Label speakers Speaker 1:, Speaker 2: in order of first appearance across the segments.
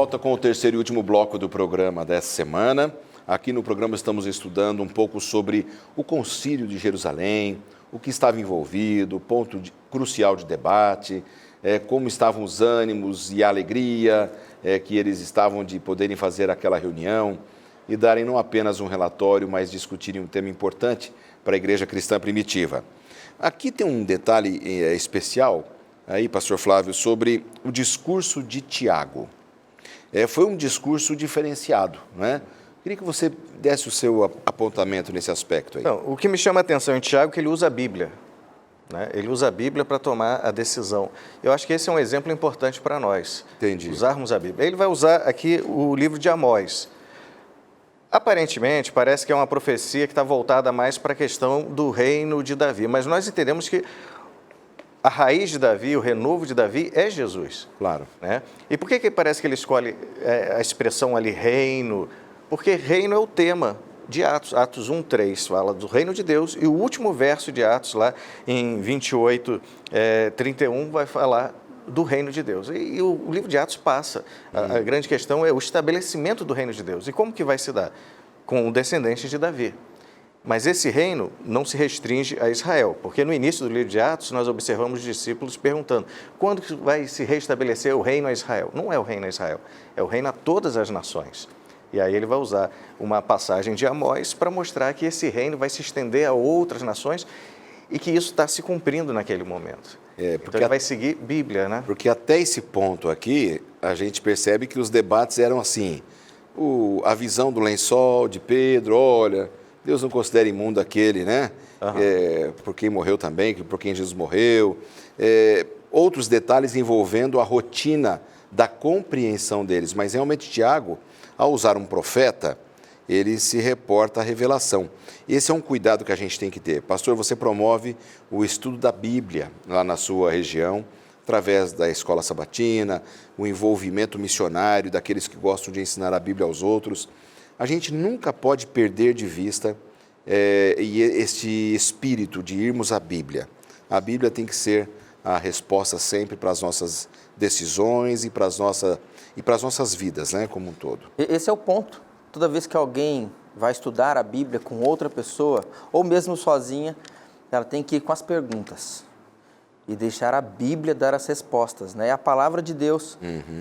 Speaker 1: volta com o terceiro e último bloco do programa dessa semana. Aqui no programa estamos estudando um pouco sobre o Concílio de Jerusalém, o que estava envolvido, ponto crucial de debate, como estavam os ânimos e a alegria que eles estavam de poderem fazer aquela reunião e darem não apenas um relatório, mas discutirem um tema importante para a igreja cristã primitiva. Aqui tem um detalhe especial, aí, pastor Flávio, sobre o discurso de Tiago. Foi um discurso diferenciado, não é? Queria que você desse o seu apontamento nesse aspecto aí.
Speaker 2: Não, o que me chama a atenção em Tiago é que ele usa a Bíblia, né? Ele usa a Bíblia para tomar a decisão. Eu acho que esse é um exemplo importante para nós.
Speaker 1: Entendi.
Speaker 2: Usarmos a Bíblia. Ele vai usar aqui o livro de Amós. Aparentemente, parece que é uma profecia que está voltada mais para a questão do reino de Davi, mas nós entendemos que a raiz de Davi, o renovo de Davi é Jesus.
Speaker 1: Claro.
Speaker 2: Né? E por que parece que ele escolhe a expressão ali, reino? Porque reino é o tema de Atos. Atos 1:3 fala do reino de Deus e o último verso de Atos, lá em 28:31, vai falar do reino de Deus. E o livro de Atos passa. A grande questão é o estabelecimento do reino de Deus. E como que vai se dar? Com o descendente de Davi. Mas esse reino não se restringe a Israel, porque no início do livro de Atos nós observamos os discípulos perguntando: quando vai se restabelecer o reino a Israel? Não é o reino a Israel, é o reino a todas as nações. E aí ele vai usar uma passagem de Amós para mostrar que esse reino vai se estender a outras nações e que isso está se cumprindo naquele momento. Então ele vai seguir Bíblia, né?
Speaker 1: Porque até esse ponto aqui, a gente percebe que os debates eram assim, a visão do lençol de Pedro, olha, Deus não considera imundo aquele, né? Por quem morreu também, por quem Jesus morreu. Outros detalhes envolvendo a rotina da compreensão deles. Mas realmente Tiago, ao usar um profeta, ele se reporta à revelação. Esse é um cuidado que a gente tem que ter. Pastor, você promove o estudo da Bíblia lá na sua região, através da escola sabatina, o envolvimento missionário daqueles que gostam de ensinar a Bíblia aos outros. A gente nunca pode perder de vista este espírito de irmos à Bíblia. A Bíblia tem que ser a resposta sempre para as nossas decisões e para as nossas vidas, né, como um todo.
Speaker 3: Esse é o ponto. Toda vez que alguém vai estudar a Bíblia com outra pessoa, ou mesmo sozinha, ela tem que ir com as perguntas e deixar a Bíblia dar as respostas, né? A palavra de Deus,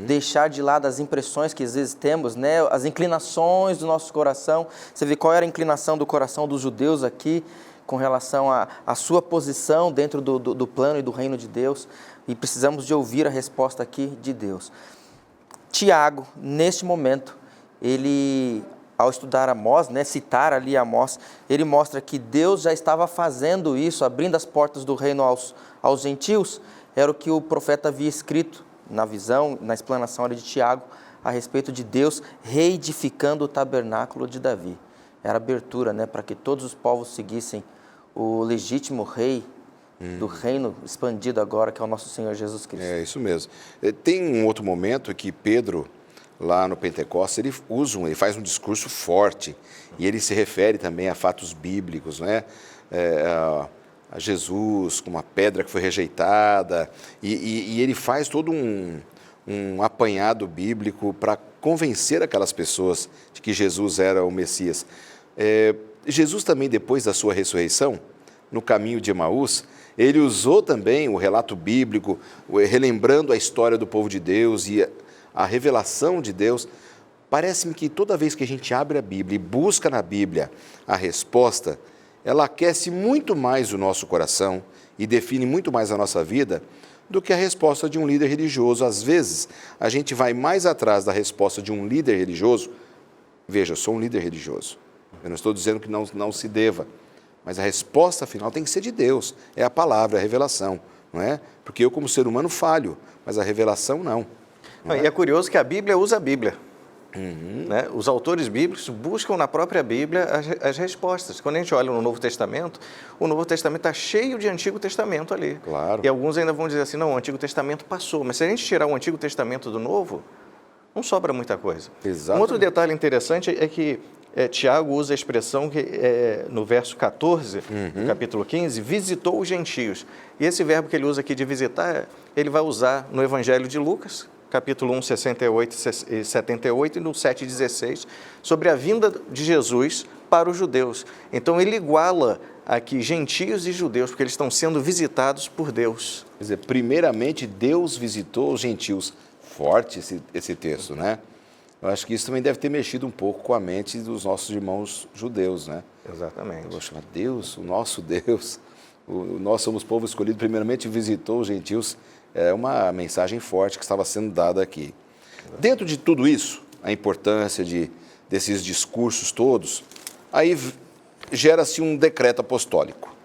Speaker 3: deixar de lado as impressões que às vezes temos, né? As inclinações do nosso coração. Você vê qual era a inclinação do coração dos judeus aqui com relação à sua posição dentro do plano e do reino de Deus, e precisamos de ouvir a resposta aqui de Deus. Tiago, neste momento, ele, ao estudar Amós, né, citar ali Amós, ele mostra que Deus já estava fazendo isso, abrindo as portas do reino aos gentios. Era o que o profeta havia escrito na visão, na explanação ali de Tiago, a respeito de Deus reedificando o tabernáculo de Davi. Era abertura, né, para que todos os povos seguissem o legítimo rei do reino expandido agora, que é o nosso Senhor Jesus Cristo.
Speaker 1: É isso mesmo. Tem um outro momento que Pedro, lá no Pentecostes, ele faz um discurso forte e ele se refere também a fatos bíblicos, né? A Jesus como uma pedra que foi rejeitada, e ele faz todo um apanhado bíblico para convencer aquelas pessoas de que Jesus era o Messias. Jesus também, depois da sua ressurreição, no caminho de Emaús, ele usou também o relato bíblico, relembrando a história do povo de Deus e a revelação de Deus. Parece-me que toda vez que a gente abre a Bíblia e busca na Bíblia a resposta, ela aquece muito mais o nosso coração e define muito mais a nossa vida do que a resposta de um líder religioso. Às vezes, a gente vai mais atrás da resposta de um líder religioso. Veja, eu sou um líder religioso. Eu não estou dizendo que não se deva, mas a resposta final tem que ser de Deus. É a palavra, é a revelação, não é? Porque eu, como ser humano, falho, mas a revelação não.
Speaker 2: E é curioso que a Bíblia usa a Bíblia. Né? Os autores bíblicos buscam na própria Bíblia as respostas. Quando a gente olha no Novo Testamento, o Novo Testamento está cheio de Antigo Testamento ali.
Speaker 1: Claro.
Speaker 2: E alguns ainda vão dizer assim, não, o Antigo Testamento passou. Mas se a gente tirar o Antigo Testamento do Novo, não sobra muita coisa.
Speaker 1: Exatamente.
Speaker 2: Um outro detalhe interessante é que Tiago usa a expressão que no verso 14, do capítulo 15, visitou os gentios. E esse verbo que ele usa aqui de visitar, ele vai usar no Evangelho de Lucas, capítulo 1, 68 e 78, e no 7,16, sobre a vinda de Jesus para os judeus. Então, ele iguala aqui gentios e judeus, porque eles estão sendo visitados por Deus.
Speaker 1: Quer dizer, primeiramente, Deus visitou os gentios. Forte esse texto, né? Eu acho que isso também deve ter mexido um pouco com a mente dos nossos irmãos judeus, né?
Speaker 2: Exatamente.
Speaker 1: Eu vou chamar Deus, o nosso Deus, nós somos povo escolhido, primeiramente visitou os gentios. É uma mensagem forte que estava sendo dada aqui. Dentro de tudo isso, a importância desses discursos todos, aí gera-se um decreto apostólico.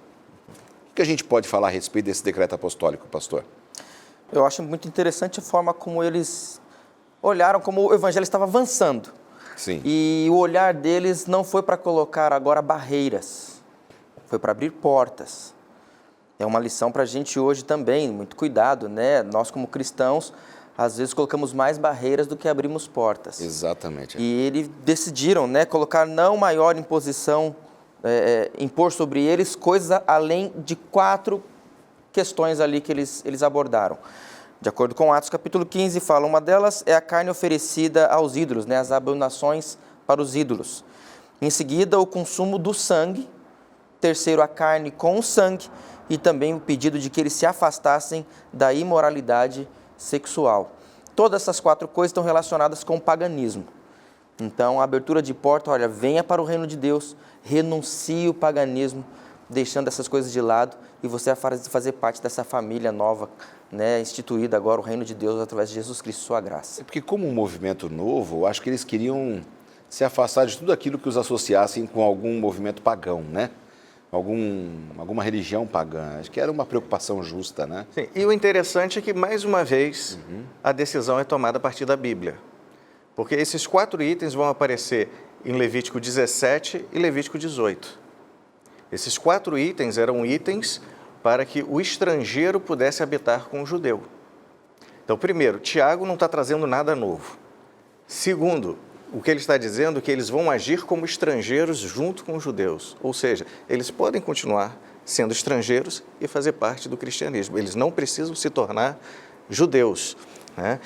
Speaker 1: O que a gente pode falar a respeito desse decreto apostólico, pastor?
Speaker 3: Eu acho muito interessante a forma como eles olharam, como o evangelho estava avançando.
Speaker 1: Sim.
Speaker 3: E o olhar deles não foi para colocar agora barreiras, foi para abrir portas. É uma lição para a gente hoje também, muito cuidado, né? Nós como cristãos, às vezes colocamos mais barreiras do que abrimos portas.
Speaker 1: Exatamente.
Speaker 3: E eles decidiram, né, colocar não maior imposição, impor sobre eles coisas além de 4 questões ali que eles abordaram. De acordo com Atos capítulo 15, fala, uma delas é a carne oferecida aos ídolos, né, as abominações para os ídolos. Em seguida, o consumo do sangue. Terceiro, a carne com o sangue. E também o pedido de que eles se afastassem da imoralidade sexual. Todas essas 4 coisas estão relacionadas com o paganismo. Então, a abertura de porta, olha, venha para o reino de Deus, renuncie o paganismo, deixando essas coisas de lado, e você vai fazer parte dessa família nova, né, instituída agora, o reino de Deus, através de Jesus Cristo, sua graça.
Speaker 1: É porque como um movimento novo, eu acho que eles queriam se afastar de tudo aquilo que os associassem com algum movimento pagão, né? Alguma religião pagã. Acho que era uma preocupação justa, né?
Speaker 2: Sim, e o interessante é que, mais uma vez, a decisão é tomada a partir da Bíblia. Porque esses 4 itens vão aparecer em Levítico 17 e Levítico 18. Esses 4 itens eram itens para que o estrangeiro pudesse habitar com o judeu. Então, primeiro, Tiago não está trazendo nada novo. Segundo, o que ele está dizendo é que eles vão agir como estrangeiros junto com os judeus. Ou seja, eles podem continuar sendo estrangeiros e fazer parte do cristianismo. Eles não precisam se tornar judeus, né?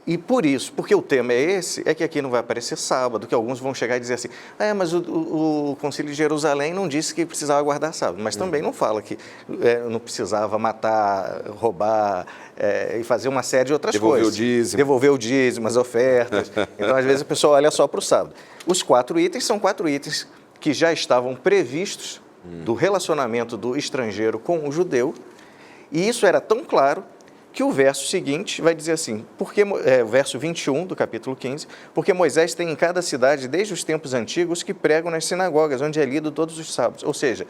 Speaker 2: E por isso, porque o tema é esse, é que aqui não vai aparecer sábado, que alguns vão chegar e dizer assim, mas o Concílio de Jerusalém não disse que precisava guardar sábado, mas também não fala que não precisava matar, roubar e fazer uma série de outras coisas. Devolver o dízimo, as ofertas. Então, às vezes, a pessoa olha só para o sábado. Os 4 itens são 4 itens que já estavam previstos do relacionamento do estrangeiro com o judeu, e isso era tão claro que o verso seguinte vai dizer assim, o verso 21 do capítulo 15, porque Moisés tem em cada cidade, desde os tempos antigos, que pregam nas sinagogas, onde é lido todos os sábados. Ou seja,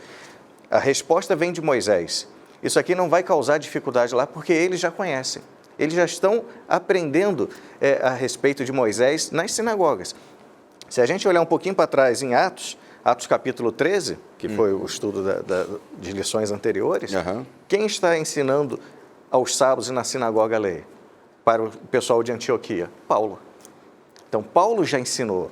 Speaker 2: a resposta vem de Moisés. Isso aqui não vai causar dificuldade lá, porque eles já conhecem. Eles já estão aprendendo a respeito de Moisés nas sinagogas. Se a gente olhar um pouquinho para trás em Atos capítulo 13, que foi o estudo de lições anteriores, quem está ensinando aos sábados e na sinagoga a lei para o pessoal de Antioquia? Paulo. Então, Paulo já ensinou.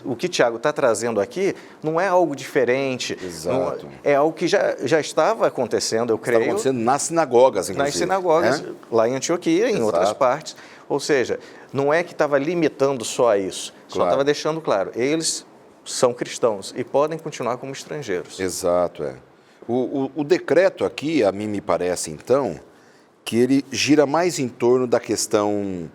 Speaker 2: O que Tiago está trazendo aqui não é algo diferente.
Speaker 1: Exato.
Speaker 2: É algo que já estava acontecendo, eu creio.
Speaker 1: Estava acontecendo nas sinagogas, inclusive.
Speaker 2: Nas sinagogas, lá em Antioquia, em outras partes. Ou seja, não é que estava limitando só a isso. Só estava deixando claro, eles são cristãos e podem continuar como estrangeiros.
Speaker 1: Exato, O decreto aqui, a mim me parece, então, que ele gira mais em torno da questão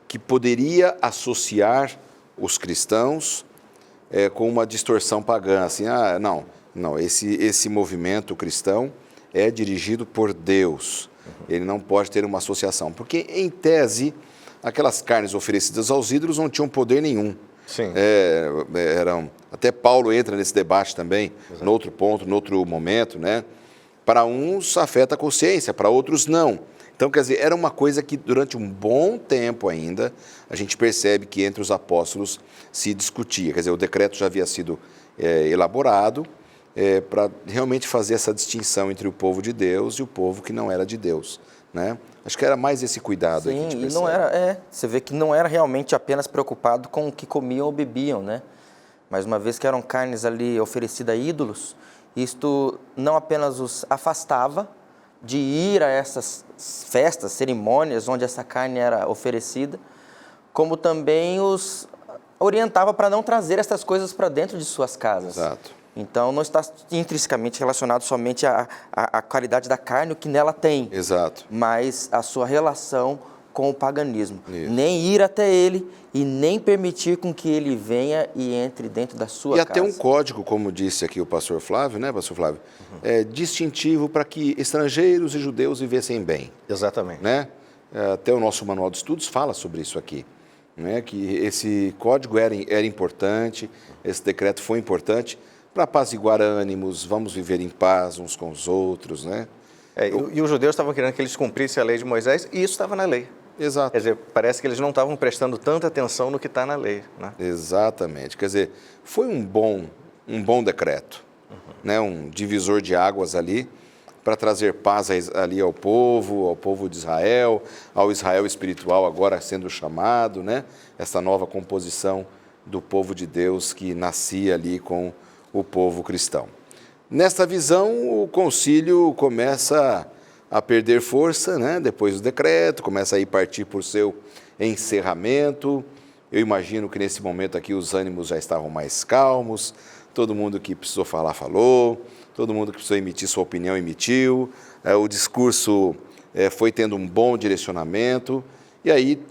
Speaker 1: que poderia associar os cristãos com uma distorção pagã, assim, não, esse movimento cristão é dirigido por Deus, ele não pode ter uma associação, porque, em tese, aquelas carnes oferecidas aos ídolos não tinham poder nenhum.
Speaker 2: Sim.
Speaker 1: Até Paulo entra nesse debate também, no outro ponto, no outro momento, né? Para uns afeta a consciência, para outros não. Então, quer dizer, era uma coisa que durante um bom tempo ainda, a gente percebe que entre os apóstolos se discutia. Quer dizer, o decreto já havia sido elaborado para realmente fazer essa distinção entre o povo de Deus e o povo que não era de Deus, né? Acho que era mais esse cuidado.
Speaker 3: Sim,
Speaker 1: aí que a gente
Speaker 3: e não era, você vê que não era realmente apenas preocupado com o que comiam ou bebiam, né? Mas uma vez que eram carnes ali oferecidas a ídolos, isto não apenas os afastava, de ir a essas festas, cerimônias onde essa carne era oferecida, como também os orientava para não trazer essas coisas para dentro de suas casas.
Speaker 1: Exato.
Speaker 3: Então, não está intrinsecamente relacionado somente à qualidade da carne, o que nela tem,
Speaker 1: Exato.
Speaker 3: mas a sua relação com o paganismo.
Speaker 1: Isso.
Speaker 3: Nem ir até ele e nem permitir com que ele venha e entre dentro da sua
Speaker 1: E
Speaker 3: casa.
Speaker 1: até um código, como disse aqui o pastor Flávio, né, pastor Flávio? Distintivo para que estrangeiros e judeus vivessem bem.
Speaker 2: Exatamente.
Speaker 1: Né? Até o nosso manual de estudos fala sobre isso aqui. Né? Que esse código era importante, esse decreto foi importante para apaziguar ânimos, vamos viver em paz uns com os outros. Né?
Speaker 2: E os judeus estavam querendo que eles cumprissem a lei de Moisés e isso estava na lei.
Speaker 1: Exato.
Speaker 2: Quer dizer, parece que eles não estavam prestando tanta atenção no que está na lei. Né?
Speaker 1: Exatamente. Quer dizer, foi um bom decreto, né? Um divisor de águas ali para trazer paz ali ao povo de Israel, ao Israel espiritual agora sendo chamado, né? Essa nova composição do povo de Deus que nascia ali com o povo cristão. Nesta visão, o concílio começa a perder força, né? Depois do decreto, começa a partir por seu encerramento. Eu imagino que nesse momento aqui os ânimos já estavam mais calmos, todo mundo que precisou falar, falou, todo mundo que precisou emitir sua opinião, emitiu, o discurso foi tendo um bom direcionamento, e aí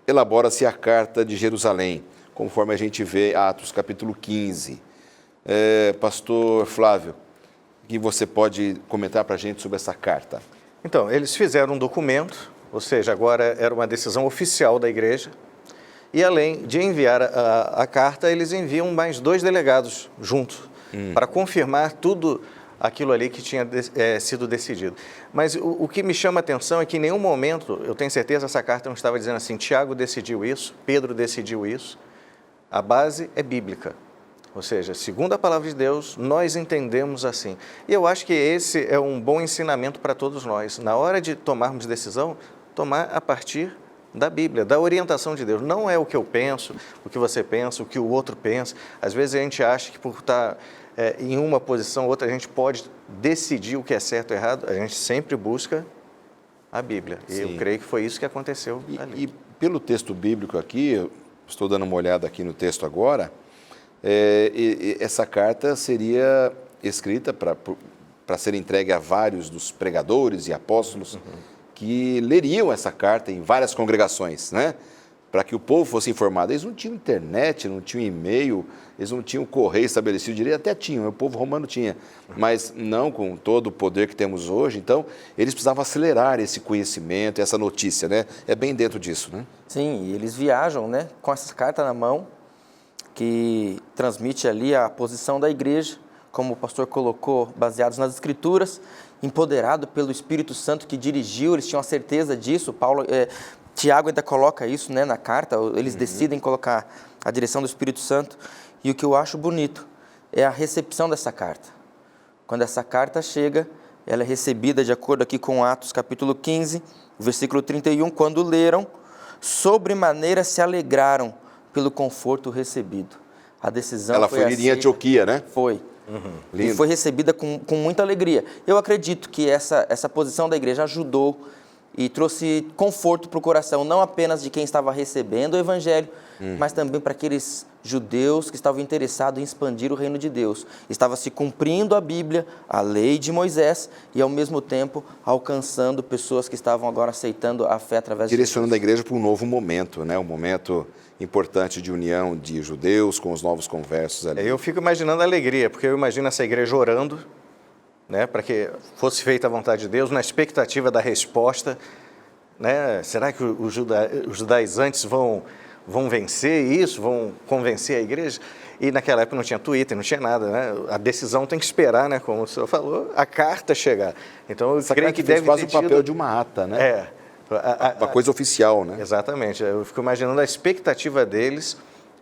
Speaker 1: elabora-se a Carta de Jerusalém, conforme a gente vê Atos capítulo 15. Pastor Flávio, o que você pode comentar para a gente sobre essa carta?
Speaker 2: Então, eles fizeram um documento, ou seja, agora era uma decisão oficial da igreja, e além de enviar a carta, eles enviam mais 2 delegados juntos, para confirmar tudo aquilo ali que tinha sido decidido. Mas o que me chama a atenção é que em nenhum momento, eu tenho certeza, essa carta não estava dizendo assim, Tiago decidiu isso, Pedro decidiu isso. A base é bíblica. Ou seja, segundo a palavra de Deus, nós entendemos assim. E eu acho que esse é um bom ensinamento para todos nós. Na hora de tomarmos decisão, tomar a partir da Bíblia, da orientação de Deus. Não é o que eu penso, o que você pensa, o que o outro pensa. Às vezes a gente acha que por estar em uma posição ou outra, a gente pode decidir o que é certo ou errado. A gente sempre busca a Bíblia. E eu creio que foi isso que aconteceu ali.
Speaker 1: E pelo texto bíblico aqui, eu estou dando uma olhada aqui no texto agora, essa carta seria escrita para ser entregue a vários dos pregadores e apóstolos que leriam essa carta em várias congregações, né? Para que o povo fosse informado. Eles não tinham internet, não tinham e-mail, eles não tinham correio estabelecido direito, até tinham, o povo romano tinha, mas não com todo o poder que temos hoje. Então, eles precisavam acelerar esse conhecimento, essa notícia, né? É bem dentro disso, né?
Speaker 3: Sim, e eles viajam, né, com essa carta na mão, que transmite ali a posição da igreja, como o pastor colocou, baseados nas Escrituras, empoderado pelo Espírito Santo que dirigiu, eles tinham a certeza disso. Tiago ainda coloca isso, né, na carta, eles decidem colocar a direção do Espírito Santo. E o que eu acho bonito é a recepção dessa carta. Quando essa carta chega, ela é recebida de acordo aqui com Atos capítulo 15, versículo 31, quando leram, sobremaneira se alegraram pelo conforto recebido. A decisão
Speaker 1: ela foi lida em Antioquia, né?
Speaker 3: Foi. E foi recebida com muita alegria. Eu acredito que essa posição da igreja ajudou e trouxe conforto para o coração, não apenas de quem estava recebendo o Evangelho, mas também para aqueles judeus que estavam interessados em expandir o reino de Deus. Estava se cumprindo a Bíblia, a lei de Moisés, e ao mesmo tempo alcançando pessoas que estavam agora aceitando a fé através de
Speaker 1: direcionando a igreja para um novo momento, né? Um momento importante de união de judeus com os novos conversos ali.
Speaker 2: Eu fico imaginando a alegria, porque eu imagino essa igreja orando, né, para que fosse feita a vontade de Deus, na expectativa da resposta, né? Será que os judaizantes vão vencer isso, vão convencer a igreja? E naquela época não tinha Twitter, não tinha nada, né? A decisão tem que esperar, né, como o senhor falou, a carta chegar. Então eu creio que deve
Speaker 1: quase
Speaker 2: ter
Speaker 1: o papel
Speaker 2: tido...
Speaker 1: de uma ata, né? Uma coisa oficial, né?
Speaker 2: Exatamente. Eu fico imaginando a expectativa deles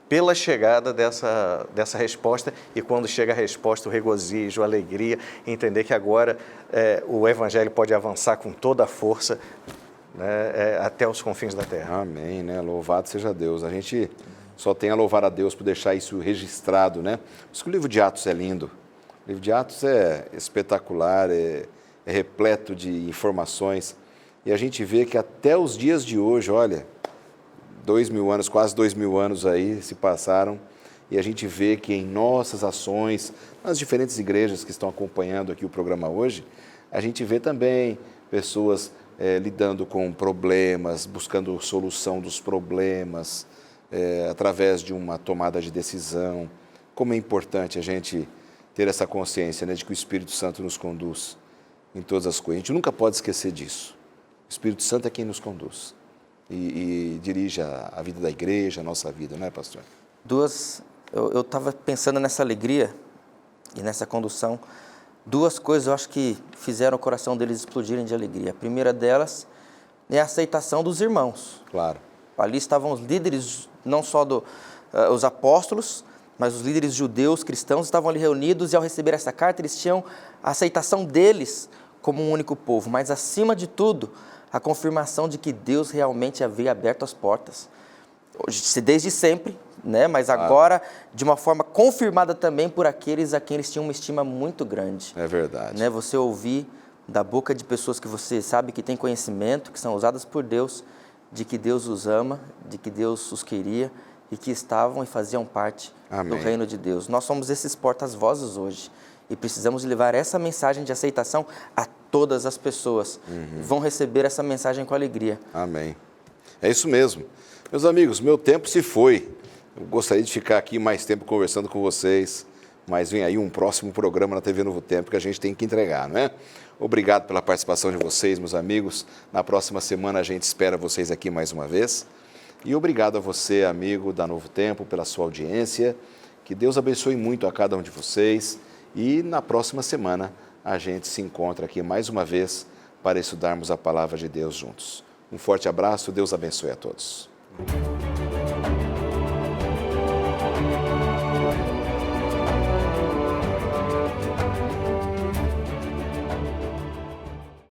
Speaker 2: pela chegada dessa resposta, e quando chega a resposta, o regozijo, a alegria, entender que agora o Evangelho pode avançar com toda a força, né, até os confins da terra.
Speaker 1: Amém, né? Louvado seja Deus. A gente só tem a louvar a Deus por deixar isso registrado, né? Por isso que o livro de Atos é lindo. O livro de Atos é espetacular, é repleto de informações, e a gente vê que até os dias de hoje, olha, 2000 anos, quase 2000 anos aí se passaram, e a gente vê que em nossas ações, nas diferentes igrejas que estão acompanhando aqui o programa hoje, a gente vê também pessoas lidando com problemas, buscando solução dos problemas, através de uma tomada de decisão. Como é importante a gente ter essa consciência, né, de que o Espírito Santo nos conduz em todas as coisas. A gente nunca pode esquecer disso. O Espírito Santo é quem nos conduz e dirige a vida da igreja, a nossa vida, não é, pastor?
Speaker 3: Eu estava pensando nessa alegria e nessa condução. Duas coisas eu acho que fizeram o coração deles explodirem de alegria. A primeira delas é a aceitação dos irmãos.
Speaker 1: Claro.
Speaker 3: Ali estavam os líderes, não só os apóstolos, mas os líderes judeus, cristãos, estavam ali reunidos e ao receber essa carta eles tinham a aceitação deles como um único povo. Mas acima de tudo, a confirmação de que Deus realmente havia aberto as portas. Desde sempre, né? Mas agora de uma forma confirmada também por aqueles a quem eles tinham uma estima muito grande.
Speaker 1: É verdade.
Speaker 3: Né? Você ouvir da boca de pessoas que você sabe que tem conhecimento, que são usadas por Deus, de que Deus os ama, de que Deus os queria e que estavam e faziam parte do reino de Deus. Nós somos esses portas-vozes hoje e precisamos levar essa mensagem de aceitação a todas as pessoas. Vão receber essa mensagem com alegria.
Speaker 1: Amém. É isso mesmo. Meus amigos, meu tempo se foi. Eu gostaria de ficar aqui mais tempo conversando com vocês, mas vem aí um próximo programa na TV Novo Tempo que a gente tem que entregar, não é? Obrigado pela participação de vocês, meus amigos. Na próxima semana a gente espera vocês aqui mais uma vez. E obrigado a você, amigo da Novo Tempo, pela sua audiência. Que Deus abençoe muito a cada um de vocês. E na próxima semana a gente se encontra aqui mais uma vez para estudarmos a palavra de Deus juntos. Um forte abraço, Deus abençoe a todos.